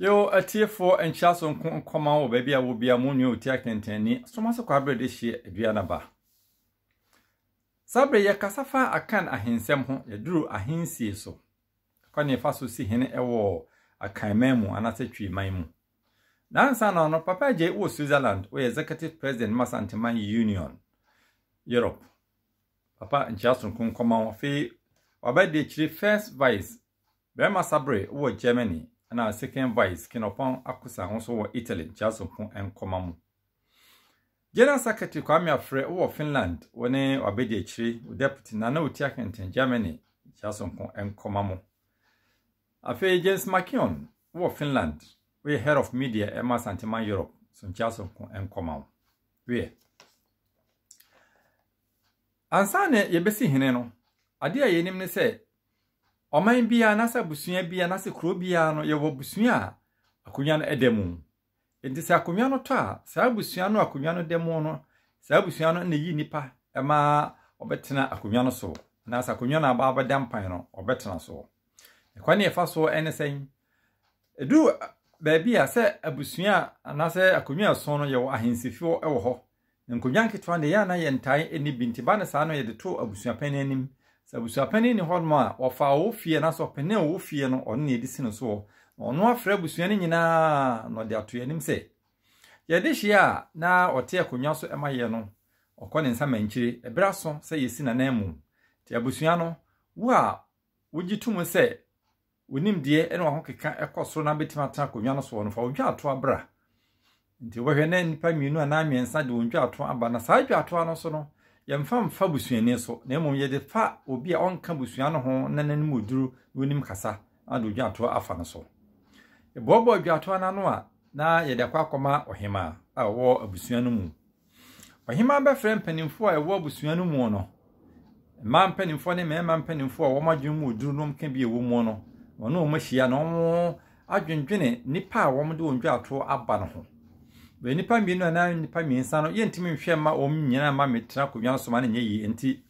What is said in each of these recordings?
Yo, a tear for and Charson come out, baby, I will be a moon you take and so much of this year, Diana. Sabre ya kasafa akan ahensem ho ya duru ahensie so. Kwani fa so si hene ewo akan memu anase twiman mu. Nansa na no papa je wo Switzerland, we executive president Masanteman Union Europe. Papa Charson koma fe wabade chiri first vice Brema Sabre wo Germany na second vice kinopon akusa ho so wo Italy Charson koma mu. General Secretary Kwame Afre wo Finland wone wabede chiri deputy Nana Utiakenten Germany Charson koma mu. Afe James McKeon wo Finland we head of media Emma Santeman Europe so Charson koma mu. We ansane yebesi hene no ade a yenim ne se oman bia na sa busua bia na se kro bia no ye wo busua akonya no edemu enti se akonya no to a sa busua no akonya no demu no sa busua no na yi nipa ema obetena akonya no so na sa akonya na aba dampan no obetena so kwani efa so enesen edu baabia se abusua na se akonya so no ye wo ahensifio ewo ho nkonya nketwa ne ya na ye ntai eni binti ba na sa no ye de to abusua panenim sa abusua paneni ho no a ofa wo fie na so pene wo fie no on na edisi no so ono afra abusua ne nyina no de ato yanim se ye de hia na ote akonya so ema ye no okọ ne nsa manchire ebra so se yesi na namu ti abusua no wo a wogitum se wonim de ene wo keka ekosoro na betima ta akonya no so no fa wodwa ato abra nti wohwe na nipa mienu ana miensa de wodwa ato aba na sa adwa ato no so no yemfa mfa busuani so na emom ye de fa obi a onka busua no ho nanan mu duru wonim kasa adodwa ato afa no so ebobo adwa ato na no a na ye de kwa akoma ohima a wo abusua no mu ohima be frem panimfo a wo abusua no mu no ma panimfo ne ma panimfo a wo madwen mu duru no mka bi ewo mu no wono mo hia no adwendwene nipa a wo mo de wondwa ato aba no ho be nipa mienu na nipa miensa no yentimi nhwe ma nyina ma metra kodwan so ma na nyeyi enti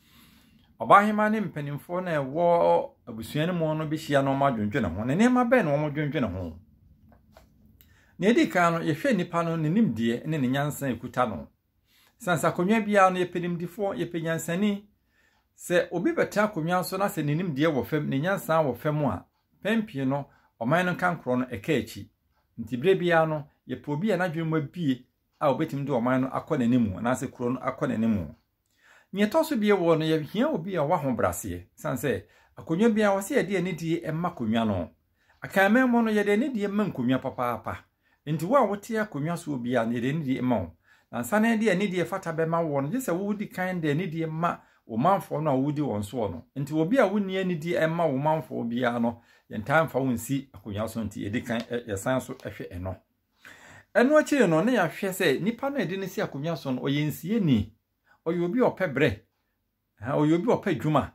obahema ne mpanimfo na wo abusua ne mu no be hia no ma dwendwene ho ne ma be no mo dwendwene ho ne edika no yehwe nipa no ne nimdie ne nyansa ekuta no sansa konwa bia no yepenimdifo yepenyansani se obi beta konwa so na se ne nimdie wo fam ne nyansa wo fam a pempie no oman no kankro no ekaachi nti bre bia no ye pobi na dwemu abie a obetim de oman no akọ nanimu na se kuro no akọ nanimu nye toso bie wo no ye hia obi a waho brase sanse akonwa bia wo se ye de anidie emma konwa no akanme mo no ye de anidie emma konwa papa nti wo a wote akonwa so obi a ye de anidie emma wo ansa na de anidie fata be ma wo no je se wo di kan de anidie emma wo manfo no a wo di won so no nti obi a wonni anidie emma wo manfo obi a no ye ntan fa wonsi akonwa so nti ye di kan ye san so ehwe eno eno akire no na ya hwe se nipa no ede ne si akonwa so no oyensie ni oyobi opebre oyobi opedwuma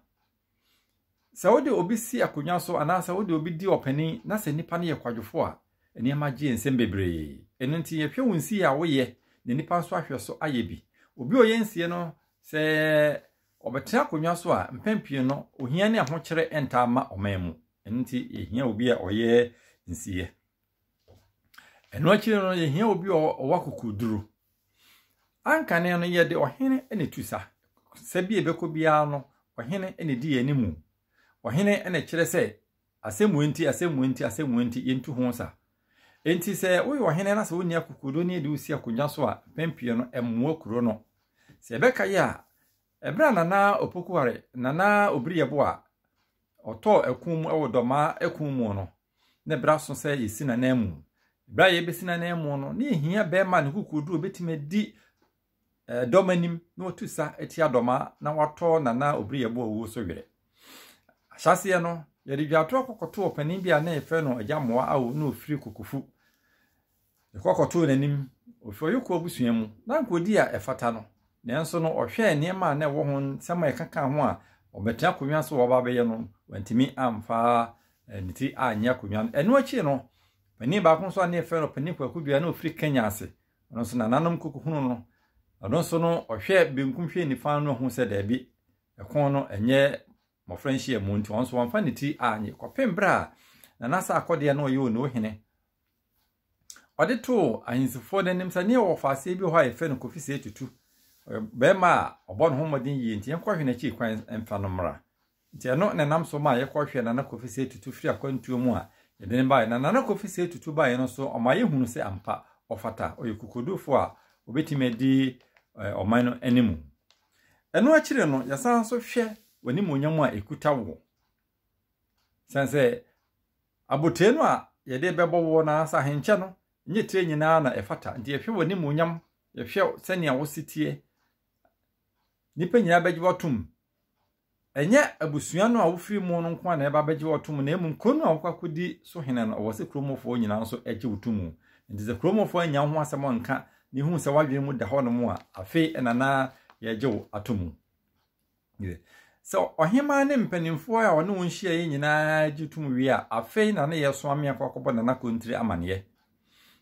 se wode obi si akonwa so anasa wode obi di opani na se nipa no ye kwadwofo a eni amaje ensem bebre eno nti ye hwe wonsi a woye ne nipa so ahwe so ayebi obi oyensie no se obetra akonwa so a mpempie no ohia ne ahokere enta ma omemu eno nti ehia obi a oye nsie eno akire no ye hia obi owakukuduru ankane no ye de ohene ene tusa sabi ebeko bia no ohene ene di animu ohene ene kire se asemu enti yentu ho sa enti se wo ohene na se woni akukudo ne de usi akonya so a pempie no emmo kuro no se ebeka ya ebra nana opokuare nana obriyebo a oto ekum ewodoma ekum mu no ne bra so se yesi na namu bra ye besina na emu no ne hia be ma ne kukudu obetime di domanim no tusa etia doma na wato na obriyebo owo so were ahyase no ye de dwato kokoto opani bia na efe no agyamoa awo na ofiri kokofu kokoto nanim ofoyoko obusua mu na nkodi a efata no nenso no ohwe niema na wo ho sema ekaka ho a obetia konwa so wo ba be ye no wantimi amfa niti anya konwa eno achi no pani ba kun so na efe no pani kwakudua na ofiri Kenya ase ono so na nanom kokohunu no ono so no ohwe benkum hwe nifa no ho se da bi ekon no enye mo friendship mu nti onso wonfa niti anye kopembra na nasa akode na oye ono hene ɔde to ahinsifo nanim sa ne wo faase bi hɔ a efe no Kofi Setutu bema ɔbɔ no homɔden yi nti yɛnkɔhwe na chi kwan emfa no mra nti ɛno ne nam so ma yɛkɔhwe na Kofi Setutu firi akwantuo mu a yɛde ne bae na Kofi Setutu bae no so ɔma yɛhunu sɛ ampa ɔfata ɔyɛ kukodufo a obetime di ɔman no animu ɛno akyire no yɛsan so hwɛ w'animonyam a ekuta wo sense abote no a yɛde bɛbɔ wo na sa henkyɛ no nye tire nyinaa na ɛfata nti yɛhwɛ w'animonyam yɛhwɛ sɛnea wo sitie nipa nyina bɛgye wɔtum ɛnyɛ abusua no a wofiri mu no nko na ɛba bɛgye wɔtum na emu nkrono a wokakodi so hene no ɔwɔ se kromofo nyinaa nso ɛgye wotum nti ze kromofo anya ho asɛm nka ne hu sɛ wadwene mu da hɔ no mu a afei ɛnana yɛgye wo atomu so ɔhema ne mpanimfo a ɔne wɔn hyia yi nyinaa gye tum wie a afei na ne yɛso amea kɔkɔbɔ na nakontiri amaneɛ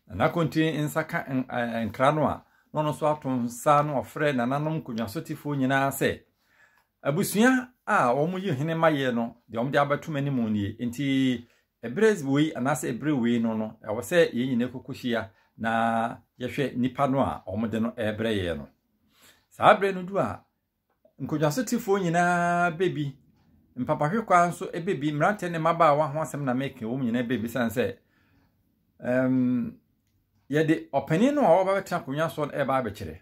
na nakontiri nsaka nkra no a no so aton sa no ɔfrɛ na nanom konwasotifo nyinaa sɛ abusua a wɔn yi hene maye no de wɔn de abatum anim nie nti ebrez wei anase ebre wei no ɛwɔ sɛ yɛn nyine kokohyia na yɛhwɛ nipa no a wɔn de no ɛbrɛ yɛ no saa bre no du a nkonwasotifo nyinaa bebi mpapahwe kwa nso ebebi mrante ne mabaawa ho asɛm na meke wɔn nyinaa bebi sanse yɛde ɔpanin no a wɔba bɛtena konwa so no ɛba abɛkyerɛ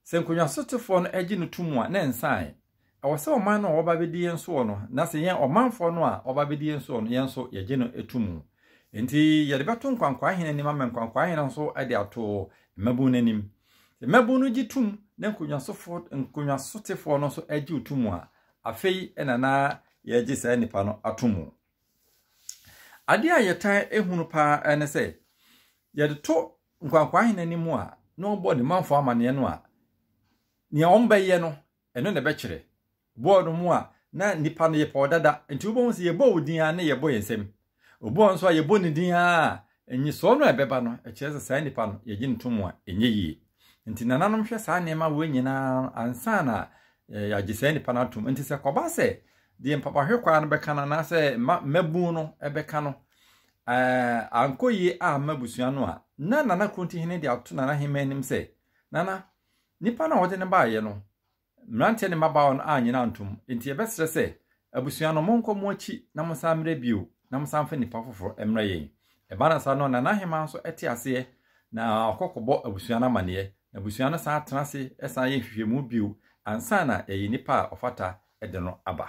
sɛ nkonwasotifo no agye no tum a na nsan ɛwɔ sɛ ɔman no a wɔba bɛdi yɛn so no na sɛ yɛn ɔmanfo no a wɔba bɛdi yɛn so no yɛn so yɛgye no etum nti yɛde bɛto nkwankwa ahene anim ama nkwankwa ahene nso ɛde ato mmabu n'anim mmabu no gye tum na nkonwasotifo no so agye tum a afei ɛnana yɛgye saa nipa no atom ade a yɛtan ehunu pa ɛne sɛ yɛde to nkwankwa ahene anim a na ɔbɔ ne manfo amane no a nea ɔmbɛyɛ no ɛno na bɛkyerɛ bɔɔdo mu a na nipa no yɛpɔ dada nti wobɔ sɛ yɛbɔ odin a na yɛbɔ yɛnsɛm obɔ nso a yɛbɔ ne din a enyi so no ɛbɛba no ɛkyerɛ sɛ saa nipa no yɛgye ne tom a ɛnyɛ yie nti nananom hwɛ saa nneɛma wo nyinaa ansa na yɛagye saa nipa no atom nti sɛ kɔba sɛ deɛ mpapahwe kwa no bɛka no na sɛ mabu no ɛbɛka no anko yi a mabusua no a na nana kronti hene de ato nana hema anim sɛ nana nipa na wɔde ne baayɛ no mrante ne mabaawa no a nyina ntom nti yɛbɛsrɛ sɛ abusua no monkɔ mo akyi na mo sa mmerɛ bio na mo sa mfa nipa foforo mmerɛ yɛn ɛba na sa no nana hema nso ɛte aseɛ na ɔkɔkɔbɔ abusua no amaneɛ na abusua no sa atena ase ɛsan yɛ hwehwɛmu bio ansa na ɛyɛ nipa a ɔfata ɛde no aba